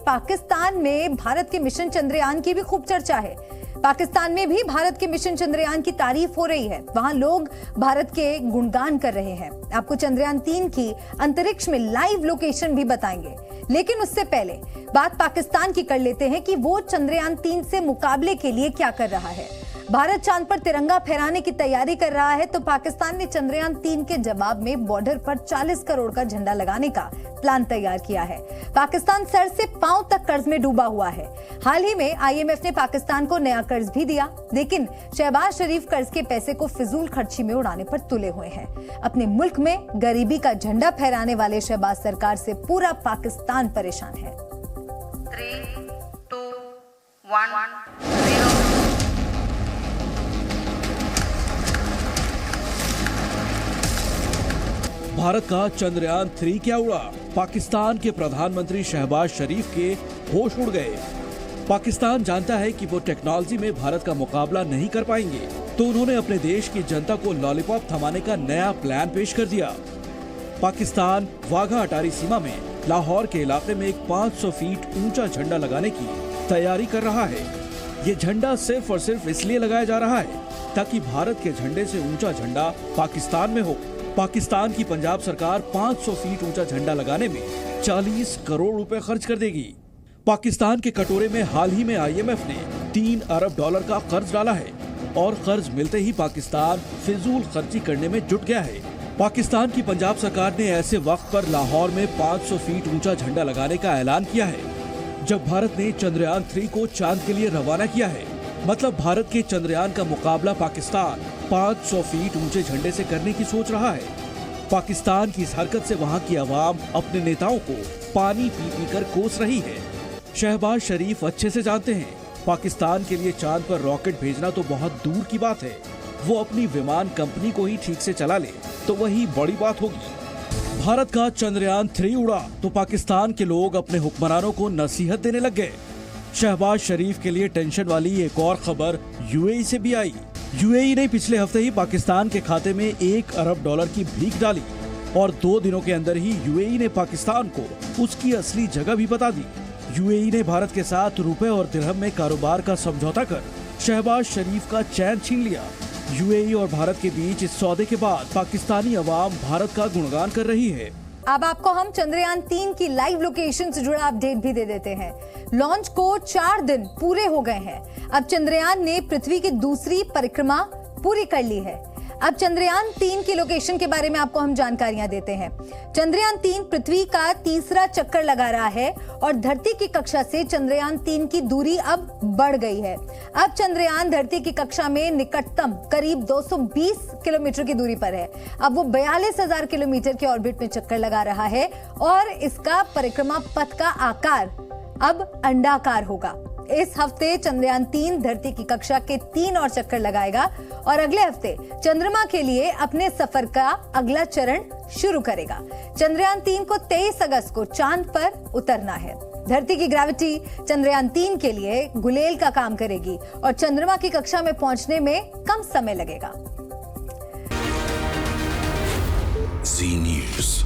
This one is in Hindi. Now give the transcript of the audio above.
पाकिस्तान में भारत के मिशन चंद्रयान की भी खूब चर्चा है। पाकिस्तान में भी भारत के मिशन चंद्रयान की तारीफ हो रही है। वहां लोग भारत के गुणगान कर रहे हैं। आपको चंद्रयान 3 की अंतरिक्ष में लाइव लोकेशन भी बताएंगे, लेकिन उससे पहले बात पाकिस्तान की कर लेते हैं कि वो चंद्रयान 3 से मुकाबले के लिए क्या कर रहा है। भारत चांद पर तिरंगा फहराने की तैयारी कर रहा है, तो पाकिस्तान ने चंद्रयान 3 के जवाब में बॉर्डर पर 40 करोड़ का झंडा लगाने का प्लान तैयार किया है। पाकिस्तान सर से पांव तक कर्ज में डूबा हुआ है। हाल ही में IMF ने पाकिस्तान को नया कर्ज भी दिया, लेकिन शहबाज शरीफ कर्ज के पैसे को फिजूल खर्ची में उड़ाने पर तुले हुए हैं। अपने मुल्क में गरीबी का झंडा फहराने वाले शहबाज सरकार से पूरा पाकिस्तान परेशान है। 3, 2, 1, 0। भारत का चंद्रयान 3 क्या उड़ा? पाकिस्तान के प्रधानमंत्री शहबाज शरीफ के होश उड़ गए। पाकिस्तान जानता है कि वो टेक्नोलॉजी में भारत का मुकाबला नहीं कर पाएंगे, तो उन्होंने अपने देश की जनता को लॉलीपॉप थमाने का नया प्लान पेश कर दिया। पाकिस्तान वाघा अटारी सीमा में लाहौर के इलाके में एक 500 फीट ऊंचा झंडा लगाने की तैयारी कर रहा है। ये झंडा सिर्फ और सिर्फ इसलिए लगाया जा रहा है ताकि भारत के झंडे से ऊंचा झंडा पाकिस्तान में हो। पाकिस्तान की पंजाब सरकार 500 फीट ऊंचा झंडा लगाने में 40 करोड़ रुपए खर्च कर देगी। पाकिस्तान के कटोरे में हाल ही में IMF ने $3 अरब का कर्ज डाला है और कर्ज मिलते ही पाकिस्तान फिजूल खर्ची करने में जुट गया है। पाकिस्तान की पंजाब सरकार ने ऐसे वक्त पर लाहौर में 500 फीट ऊंचा झंडा लगाने का ऐलान किया है जब भारत ने चंद्रयान 3 को चांद के लिए रवाना किया है। मतलब भारत के चंद्रयान का मुकाबला पाकिस्तान 500 फीट ऊंचे झंडे से करने की सोच रहा है। पाकिस्तान की इस हरकत से वहां की आवाम अपने नेताओं को पानी पी पी कर कोस रही है। शहबाज शरीफ अच्छे से जानते हैं पाकिस्तान के लिए चांद पर रॉकेट भेजना तो बहुत दूर की बात है। वो अपनी विमान कंपनी को ही ठीक से चला ले तो वही बड़ी बात होगी। भारत का चंद्रयान 3 उड़ा तो पाकिस्तान के लोग अपने हुक्मरानों को नसीहत देने लग गए। शहबाज शरीफ के लिए टेंशन वाली एक और खबर UAE से भी आई। UAE ने पिछले हफ्ते ही पाकिस्तान के खाते में $1 अरब की भीख डाली और 2 दिनों के अंदर ही UAE ने पाकिस्तान को उसकी असली जगह भी बता दी। UAE ने भारत के साथ रुपए और दिरहम में कारोबार का समझौता कर शहबाज शरीफ का चैन छीन लिया। UAE और भारत के बीच इस सौदे के बाद पाकिस्तानी अवाम भारत का गुणगान कर रही है। अब आपको हम चंद्रयान 3 की लाइव लोकेशन से जुड़ा अपडेट भी दे देते हैं। लॉन्च को 4 दिन पूरे हो गए हैं। अब चंद्रयान ने पृथ्वी की दूसरी परिक्रमा पूरी कर ली है। अब चंद्रयान 3 की लोकेशन के बारे में आपको हम जानकारियां देते हैं। चंद्रयान 3 पृथ्वी का तीसरा चक्कर लगा रहा है और धरती की कक्षा से चंद्रयान 3 की दूरी अब बढ़ गई है। अब चंद्रयान धरती की कक्षा में निकटतम करीब 220 किलोमीटर की दूरी पर है। अब वो 42,000 किलोमीटर के ऑर्बिट में चक्कर लगा रहा है और इसका परिक्रमा पथ का आकार अब अंडाकार होगा। इस हफ्ते चंद्रयान 3 धरती की कक्षा के 3 और चक्कर लगाएगा और अगले हफ्ते चंद्रमा के लिए अपने सफर का अगला चरण शुरू करेगा। चंद्रयान 3 को 23 अगस्त को चांद पर उतरना है। धरती की ग्रेविटी चंद्रयान 3 के लिए गुलेल का काम करेगी और चंद्रमा की कक्षा में पहुंचने में कम समय लगेगा। Zee News।